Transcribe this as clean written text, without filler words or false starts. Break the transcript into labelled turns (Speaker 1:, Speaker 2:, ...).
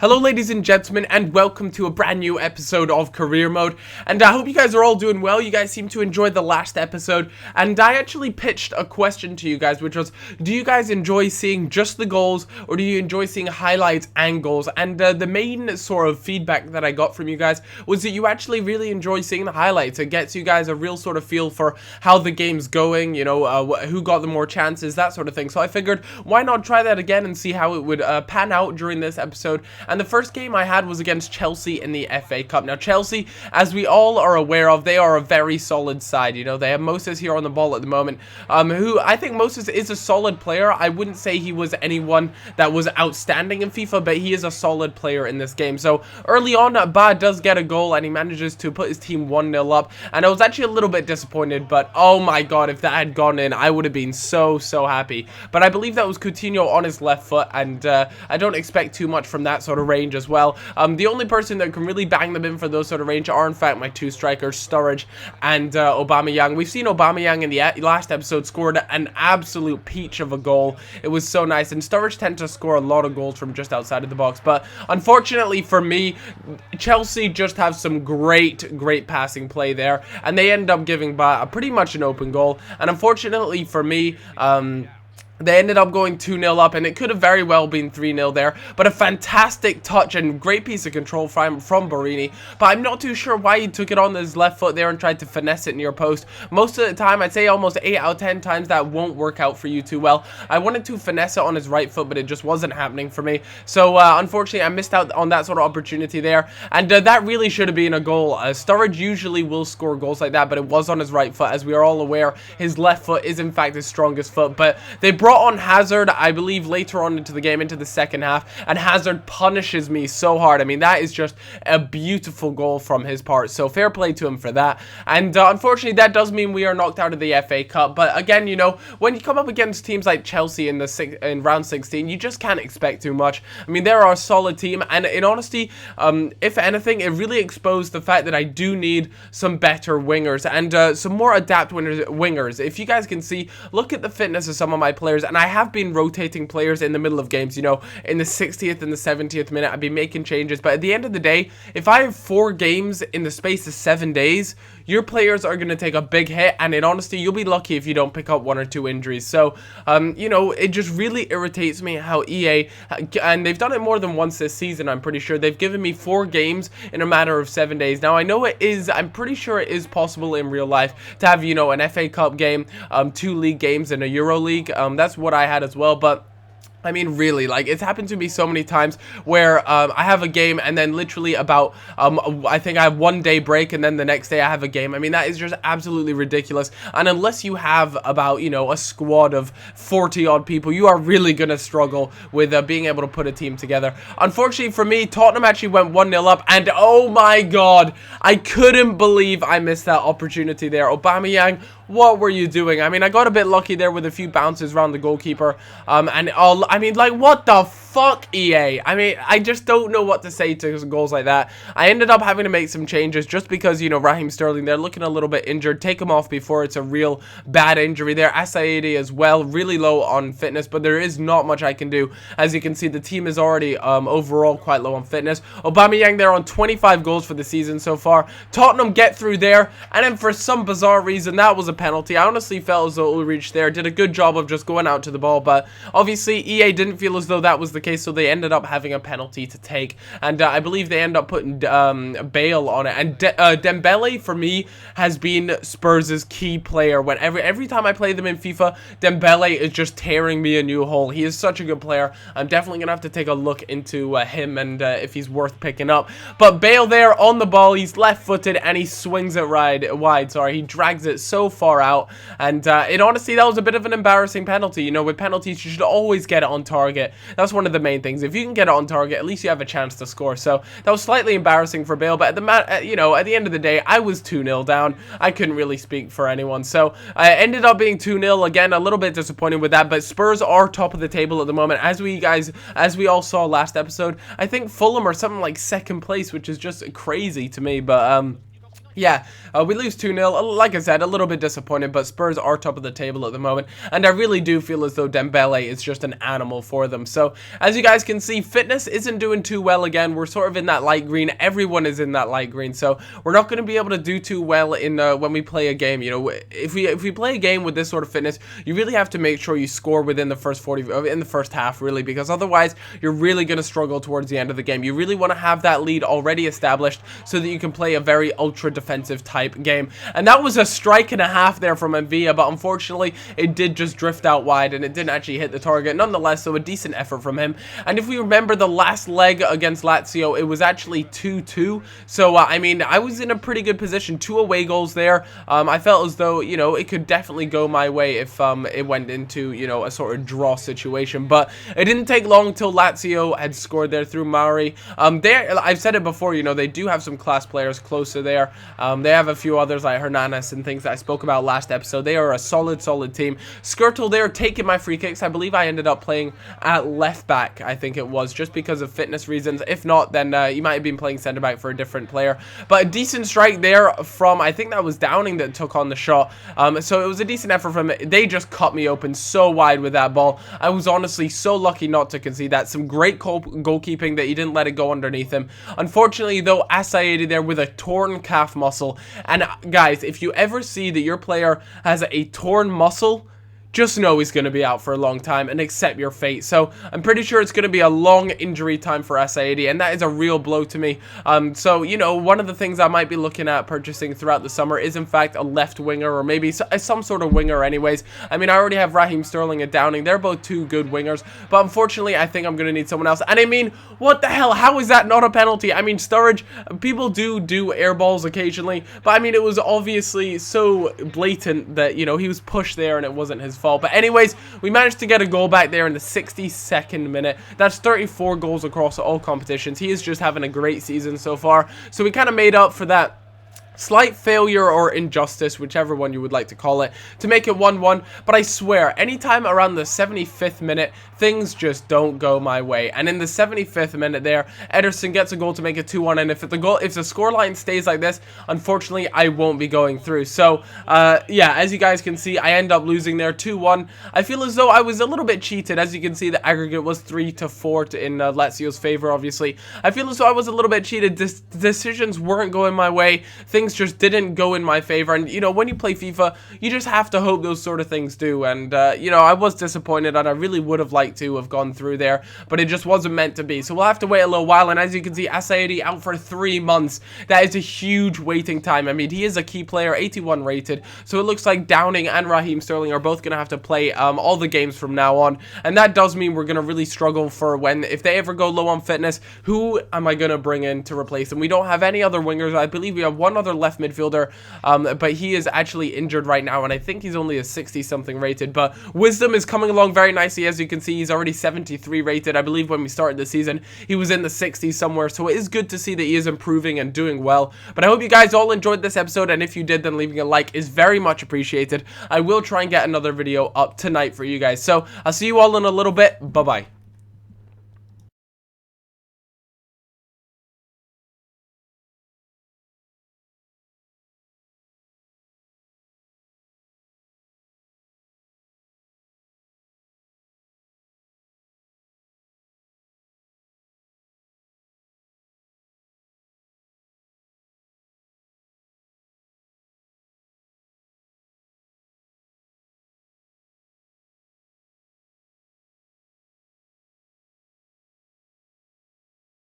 Speaker 1: Hello ladies and gentlemen, and welcome to a brand new episode of Career Mode, and I hope you guys are all doing well. You guys seem to enjoy the last episode, and I actually pitched a question to you guys, which was, do you guys enjoy seeing just the goals, or do you enjoy seeing highlights and goals? And the main sort of feedback that I got from you guys was that you actually really enjoy seeing the highlights. It gets you guys a real sort of feel for how the game's going, you know, who got the more chances, that sort of thing. So I figured, why not try that again and see how it would pan out during this episode. And the first game I had was against Chelsea in the FA Cup. Now, Chelsea, as we all are aware of, they are a very solid side. You know, they have Moses here on the ball at the moment, who I think Moses is a solid player. I wouldn't say he was anyone that was outstanding in FIFA, but he is a solid player in this game. So early on, Ba does get a goal, and he manages to put his team 1-0 up. And I was actually a little bit disappointed, but oh my god, if that had gone in, I would have been so happy. But I believe that was Coutinho on his left foot, and I don't expect too much from that sort of range as well. The only person that can really bang them in for those sort of range are in fact my two strikers, Sturridge and Aubameyang. We've seen Aubameyang in the last episode scored an absolute peach of a goal. It was so nice, and Sturridge tend to score a lot of goals from just outside of the box, but unfortunately for me, Chelsea just have some great passing play there, and they end up giving pretty much an open goal. And unfortunately for me, they ended up going 2-0 up, and it could have very well been 3-0 there, but a fantastic touch and great piece of control from Borini. But I'm not too sure why he took it on his left foot there and tried to finesse it near post. Most of the time, I'd say almost 8 out of 10 times, that won't work out for you too well. I wanted to finesse it on his right foot, but it just wasn't happening for me. So unfortunately, I missed out on that sort of opportunity there, and that really should have been a goal. Sturridge usually will score goals like that, but it was on his right foot. As we are all aware, his left foot is in fact his strongest foot, but they brought on Hazard, I believe, later on into the game, into the second half, and Hazard punishes me so hard. I mean, that is just a beautiful goal from his part, so fair play to him for that. And unfortunately, that does mean we are knocked out of the FA Cup, but again, you know, when you come up against teams like Chelsea in round 16, you just can't expect too much. I mean, they're a solid team, and in honesty, if anything, it really exposed the fact that I do need some better wingers, and some more adapt wingers. If you guys can see, look at the fitness of some of my players, and I have been rotating players in the middle of games, you know, in the 60th and the 70th minute, I've been making changes, but at the end of the day, if I have 4 games in the space of 7 days, your players are going to take a big hit, and in honesty, you'll be lucky if you don't pick up 1 or 2 injuries. So, you know, it just really irritates me how EA, and they've done it more than once this season, I'm pretty sure, they've given me 4 games in a matter of 7 days. Now, I know I'm pretty sure it is possible in real life to have, you know, an FA Cup game, 2 league games, and a Euro League. That's what I had as well, but I mean, really, like, it's happened to me so many times where I have a game, and then literally about, I think I have 1 day break, and then the next day I have a game. I mean, that is just absolutely ridiculous. And unless you have about, you know, a squad of 40-odd people, you are really going to struggle with being able to put a team together. Unfortunately for me, Tottenham actually went 1-0 up, and oh my god, I couldn't believe I missed that opportunity there. Aubameyang, what were you doing? I mean, I got a bit lucky there with a few bounces around the goalkeeper, and all. I mean, like, what the fuck, EA? I mean, I just don't know what to say to goals like that. I ended up having to make some changes just because, you know, Raheem Sterling, they're looking a little bit injured. Take him off before it's a real bad injury there. Asaidi as well, really low on fitness, but there is not much I can do. As you can see, the team is already overall quite low on fitness. Aubameyang there on 25 goals for the season so far. Tottenham get through there, and then for some bizarre reason, that was a penalty. I honestly felt as though Ulrich there did a good job of just going out to the ball, but obviously EA didn't feel as though that was the case, so they ended up having a penalty to take, and I believe they end up putting Bale on it. And Dembele for me has been Spurs' key player. When every time I play them in FIFA, Dembele is just tearing me a new hole. He is such a good player. I'm definitely gonna have to take a look into him and if he's worth picking up. But Bale there on the ball, he's left-footed and he swings it wide. Sorry, he drags it so far out, and it honestly, that was a bit of an embarrassing penalty. You know, with penalties, you should always get it on target. That's one of the main things. If you can get it on target, at least you have a chance to score. So that was slightly embarrassing for Bale, but at the end of the day, I was 2-0 down. I couldn't really speak for anyone, so I ended up being 2-0 again. A little bit disappointed with that, but Spurs are top of the table at the moment, as we all saw last episode. I think Fulham are something like 2nd place, which is just crazy to me, but Yeah, we lose 2-0. Like I said, a little bit disappointed, but Spurs are top of the table at the moment, and I really do feel as though Dembele is just an animal for them. So, as you guys can see, fitness isn't doing too well again. We're sort of in that light green. Everyone is in that light green, so we're not going to be able to do too well in when we play a game. You know, if we play a game with this sort of fitness, you really have to make sure you score within the first 40 in the first half, really, because otherwise you're really going to struggle towards the end of the game. You really want to have that lead already established so that you can play a very ultra defensive type game. And that was a strike and a half there from Mvia, but unfortunately it did just drift out wide and it didn't actually hit the target. Nonetheless, so a decent effort from him. And if we remember the last leg against Lazio, it was actually 2-2. So I mean, I was in a pretty good position. 2 away goals there. I felt as though, you know, it could definitely go my way if it went into, you know, a sort of draw situation. But it didn't take long till Lazio had scored there through Mauri. I've said it before, you know, they do have some class players closer there. They have a few others like Hernandez and things that I spoke about last episode. They are a solid team. Skirtle there taking my free kicks. I believe I ended up playing at left back, I think it was, just because of fitness reasons. If not, then you might have been playing centre back for a different player. But a decent strike there from, I think that was Downing that took on the shot. So it was a decent effort from it. They just cut me open so wide with that ball. I was honestly so lucky not to concede that. Some great goalkeeping that he didn't let it go underneath him. Unfortunately, though, Assaidi there with a torn calf muscle. And guys, if you ever see that your player has a torn muscle, just know he's going to be out for a long time and accept your fate. So I'm pretty sure it's going to be a long injury time for Assaidi, and that is a real blow to me. So, you know, one of the things I might be looking at purchasing throughout the summer is, in fact, a left winger, or maybe some sort of winger anyways. I mean, I already have Raheem Sterling and Downing. They're both 2 good wingers, but unfortunately, I think I'm going to need someone else. And I mean, what the hell? How is that not a penalty? I mean, Sturridge, people do air balls occasionally, but I mean, it was obviously so blatant that, you know, he was pushed there and it wasn't his fault. But anyways, we managed to get a goal back there in the 62nd minute. That's 34 goals across all competitions. He is just having a great season so far. So we kind of made up for that slight failure or injustice, whichever one you would like to call it, to make it 1-1. But I swear, anytime around the 75th minute, things just don't go my way. And in the 75th minute there, Ederson gets a goal to make it 2-1. And if the scoreline stays like this, unfortunately, I won't be going through. So, yeah, as you guys can see, I end up losing there 2-1. I feel as though I was a little bit cheated. As you can see, the aggregate was 3-4 in Lazio's favor, obviously. I feel as though I was a little bit cheated. Decisions weren't going my way. Things just didn't go in my favor. And, you know, when you play FIFA, you just have to hope those sort of things do. And, you know, I was disappointed, and I really would have liked to have gone through there, but it just wasn't meant to be. So we'll have to wait a little while. And as you can see, Assaidi out for 3 months. That is a huge waiting time. I mean, he is a key player, 81 rated. So it looks like Downing and Raheem Sterling are both going to have to play all the games from now on. And that does mean we're going to really struggle for if they ever go low on fitness, who am I going to bring in to replace them? We don't have any other wingers. I believe we have one other left midfielder, but he is actually injured right now, and I think he's only a 60-something rated. But Wisdom is coming along very nicely. As you can see, he's already 73 rated. I believe when we started the season, he was in the 60s somewhere, so it is good to see that he is improving and doing well. But I hope you guys all enjoyed this episode, and if you did, then leaving a like is very much appreciated. I will try and get another video up tonight for you guys. So I'll see you all in a little bit. Bye-bye.